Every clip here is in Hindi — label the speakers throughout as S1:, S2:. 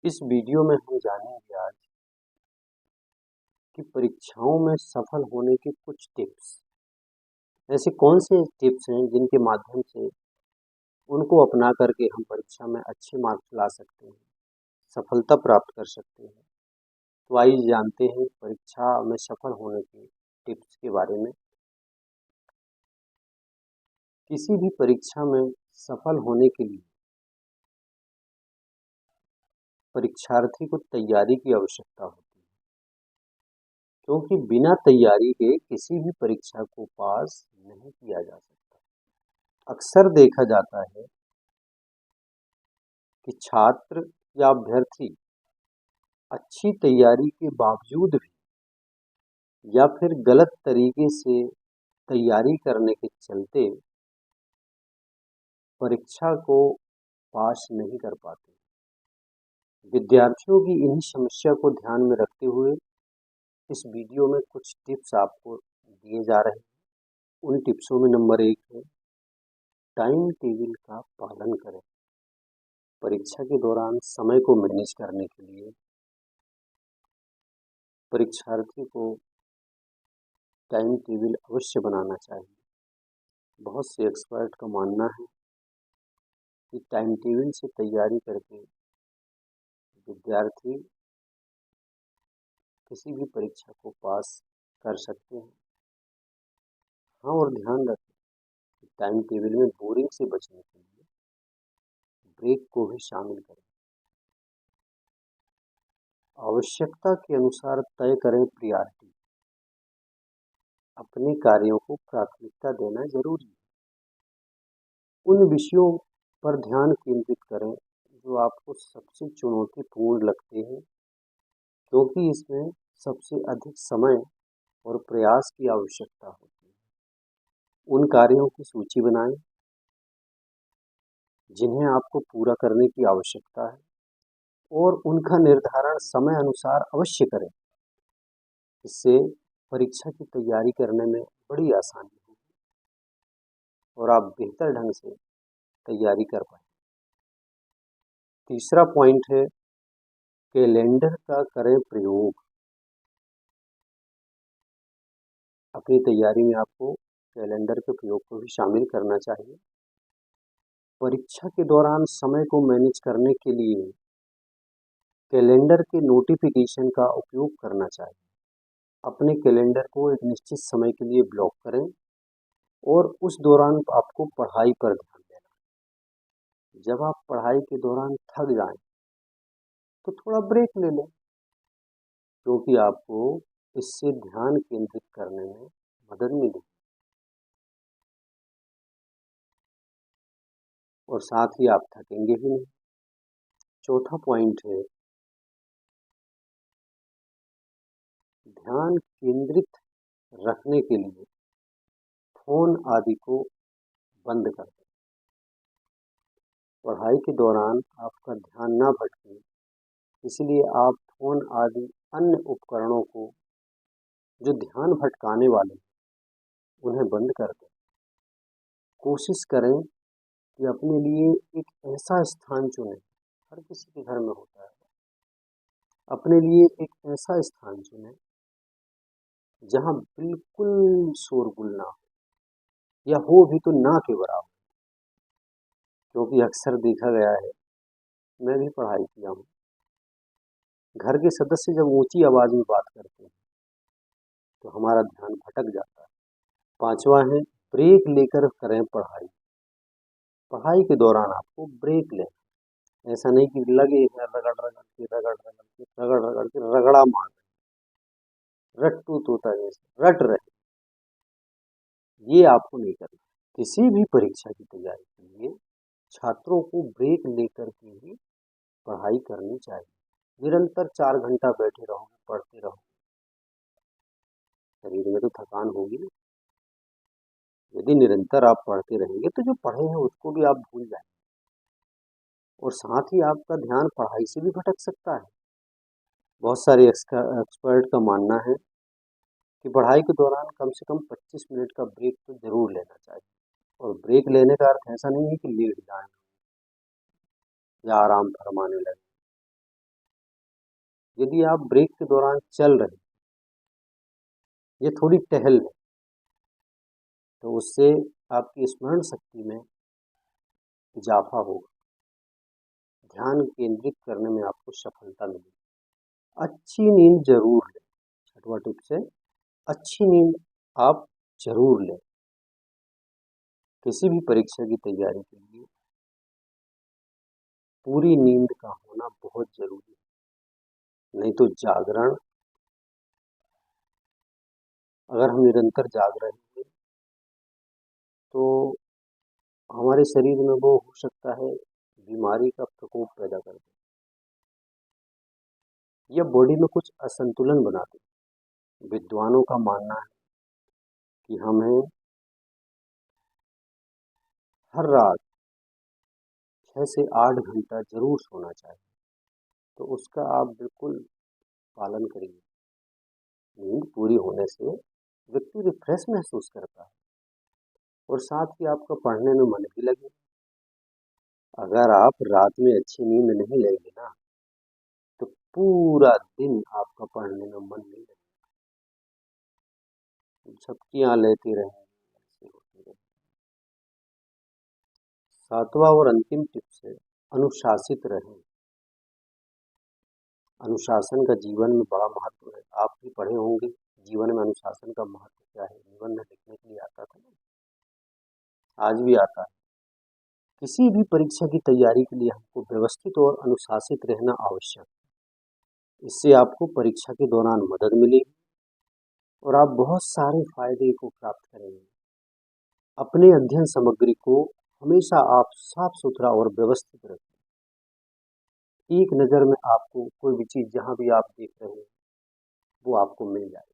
S1: इस वीडियो में हम जानेंगे आज कि परीक्षाओं में सफल होने के कुछ टिप्स। ऐसे कौन से टिप्स हैं जिनके माध्यम से उनको अपना करके हम परीक्षा में अच्छे मार्क्स ला सकते हैं, सफलता प्राप्त कर सकते हैं। तो आइए जानते हैं परीक्षा में सफल होने के टिप्स के बारे में। किसी भी परीक्षा में सफल होने के लिए परीक्षार्थी को तैयारी की आवश्यकता होती है, क्योंकि बिना तैयारी के किसी भी परीक्षा को पास नहीं किया जा सकता। अक्सर देखा जाता है कि छात्र या अभ्यर्थी अच्छी तैयारी के बावजूद भी या फिर गलत तरीके से तैयारी करने के चलते परीक्षा को पास नहीं कर पाते। विद्यार्थियों की इन्हीं समस्या को ध्यान में रखते हुए इस वीडियो में कुछ टिप्स आपको दिए जा रहे हैं। उन टिप्सों में नंबर 1 है टाइम टेबल का पालन करें। परीक्षा के दौरान समय को मैनेज करने के लिए परीक्षार्थी को टाइम टेबल अवश्य बनाना चाहिए। बहुत से एक्सपर्ट का मानना है कि टाइम टेबल से तैयारी करके विद्यार्थी किसी भी परीक्षा को पास कर सकते हैं। हाँ, और ध्यान रखें कि टाइम टेबल में बोरिंग से बचने के लिए ब्रेक को भी शामिल करें। आवश्यकता के अनुसार तय करें प्रायोरिटी। अपने कार्यों को प्राथमिकता देना जरूरी है। उन विषयों पर ध्यान केंद्रित करें जो आपको सबसे चुनौतीपूर्ण लगते हैं, क्योंकि इसमें सबसे अधिक समय और प्रयास की आवश्यकता होती है। उन कार्यों की सूची बनाएं जिन्हें आपको पूरा करने की आवश्यकता है और उनका निर्धारण समय अनुसार अवश्य करें। इससे परीक्षा की तैयारी करने में बड़ी आसानी होगी और आप बेहतर ढंग से तैयारी कर पाएं। तीसरा पॉइंट है कैलेंडर का करें प्रयोग। अपनी तैयारी में आपको कैलेंडर के प्रयोग को भी शामिल करना चाहिए। परीक्षा के दौरान समय को मैनेज करने के लिए कैलेंडर के नोटिफिकेशन का उपयोग करना चाहिए। अपने कैलेंडर को एक निश्चित समय के लिए ब्लॉक करें और उस दौरान आपको पढ़ाई पर ध्यान देना है। जब आप पढ़ाई के दौरान थक जाएं तो थोड़ा ब्रेक ले लें, क्योंकि आपको इससे ध्यान केंद्रित करने में मदद मिलेगी और साथ ही आप थकेंगे भी नहीं। चौथा पॉइंट है ध्यान केंद्रित रखने के लिए फोन आदि को बंद कर दें। पढ़ाई के दौरान आपका ध्यान ना भटके, इसलिए आप फोन आदि अन्य उपकरणों को जो ध्यान भटकाने वाले हैं उन्हें बंद कर दें। कोशिश करें कि अपने लिए एक ऐसा स्थान चुनें, हर किसी के घर में होता है, अपने लिए एक ऐसा स्थान चुनें जहां बिल्कुल शोरगुल ना हो, या हो भी तो ना के बराबर। क्योंकि अक्सर देखा गया है, मैं भी पढ़ाई किया हूँ, घर के सदस्य जब ऊंची आवाज में बात करते हैं तो हमारा ध्यान भटक जाता है। पांचवा है ब्रेक लेकर करें पढ़ाई। पढ़ाई के दौरान आपको ब्रेक लें। ऐसा नहीं कि लगे हैं रगड़ रगड़ के रगड़ा मार रहे, रट्टू तोता जैसे रट रहे, ये आपको नहीं करना। किसी भी परीक्षा की तैयारी के लिए छात्रों को ब्रेक लेकर के ही पढ़ाई करनी चाहिए। निरंतर 4 घंटा बैठे रहोगे, पढ़ते रहोगे, शरीर में तो थकान होगी ना। यदि निरंतर आप पढ़ते रहेंगे तो जो पढ़े हैं उसको भी आप भूल जाएंगे और साथ ही आपका ध्यान पढ़ाई से भी भटक सकता है। बहुत सारे एक्सपर्ट का मानना है कि पढ़ाई के दौरान कम से कम 25 मिनट का ब्रेक तो जरूर लेना चाहिए। और ब्रेक लेने का अर्थ ऐसा नहीं है कि लेट जाएं या आराम फरमाने लगे। यदि आप ब्रेक के दौरान चल रहे हैं या थोड़ी टहल लें तो उससे आपकी स्मरण शक्ति में इजाफा होगा, ध्यान केंद्रित करने में आपको सफलता मिलेगी। अच्छी नींद जरूर लें। छठवां टिप्स है, अच्छी नींद आप जरूर लें। किसी भी परीक्षा की तैयारी के लिए पूरी नींद का होना बहुत जरूरी है। नहीं तो जागरण, अगर हम निरंतर जाग रहे हैं तो हमारे शरीर में वो हो सकता है बीमारी का प्रकोप पैदा कर दे या बॉडी में कुछ असंतुलन बना दे। विद्वानों का मानना है कि हमें हर रात 6 से 8 घंटा जरूर सोना चाहिए। तो उसका आप बिल्कुल पालन करिए। नींद पूरी होने से व्यक्ति रिफ्रेश महसूस करता है और साथ ही आपका पढ़ने में मन भी लगे। अगर आप रात में अच्छी नींद नहीं लेंगे ना तो पूरा दिन आपका पढ़ने में मन नहीं लगेगा, झपकियां लेते रहेंगे, ऐसे होते रहेंगे। सातवां और अंतिम टिप्स है, अनुशासित रहें। अनुशासन का जीवन में बड़ा महत्व है। आप भी पढ़े होंगे जीवन में अनुशासन का महत्व क्या है। जीवन में लिखने के लिए आता था ना, आज भी आता है। किसी भी परीक्षा की तैयारी के लिए हमको व्यवस्थित और अनुशासित रहना आवश्यक है। इससे आपको परीक्षा के दौरान मदद मिलेगी और आप बहुत सारे फायदे को प्राप्त करेंगे। अपने अध्ययन सामग्री को हमेशा आप साफ सुथरा और व्यवस्थित रखें। एक नज़र में आपको कोई भी चीज़ जहाँ भी आप देख रहे हैं वो आपको मिल जाए।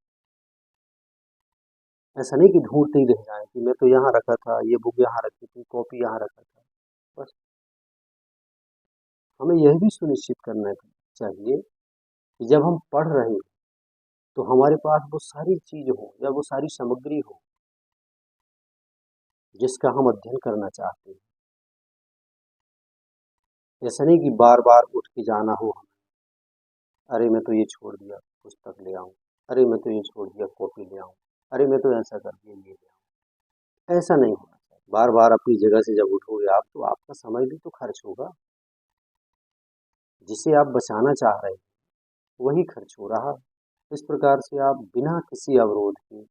S1: ऐसा नहीं कि ढूंढते ही रह जाए कि मैं तो यहाँ रखा था, ये बुक यहाँ रखी थी, कॉपी यहाँ रखा था। बस हमें यह भी सुनिश्चित करना चाहिए कि जब हम पढ़ रहे हैं तो हमारे पास वो सारी चीज हो या वो सारी सामग्री हो जिसका हम अध्ययन करना चाहते हैं। ऐसा नहीं कि बार बार उठ के जाना हो हमें, अरे मैं तो ये छोड़ दिया पुस्तक ले आऊं, अरे मैं तो ये छोड़ दिया कॉपी ले आऊं, अरे मैं तो ऐसा कर दिया ये ले आऊं। ऐसा नहीं होना चाहिए। बार बार अपनी जगह से जब उठोगे आप तो आपका समय भी तो खर्च होगा। जिसे आप बचाना चाह रहे हैं वही खर्च हो रहा है। इस प्रकार से आप बिना किसी अवरोध के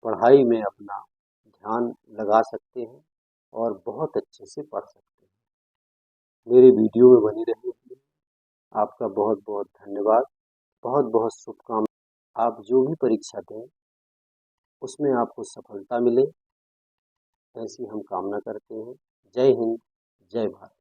S1: पढ़ाई में अपना ध्यान लगा सकते हैं और बहुत अच्छे से पढ़ सकते हैं। मेरे वीडियो में बनी रहिए। आपका बहुत बहुत धन्यवाद। बहुत बहुत शुभकामनाएं। आप जो भी परीक्षा दें उसमें आपको सफलता मिले ऐसी हम कामना करते हैं। जय हिंद, जय भारत।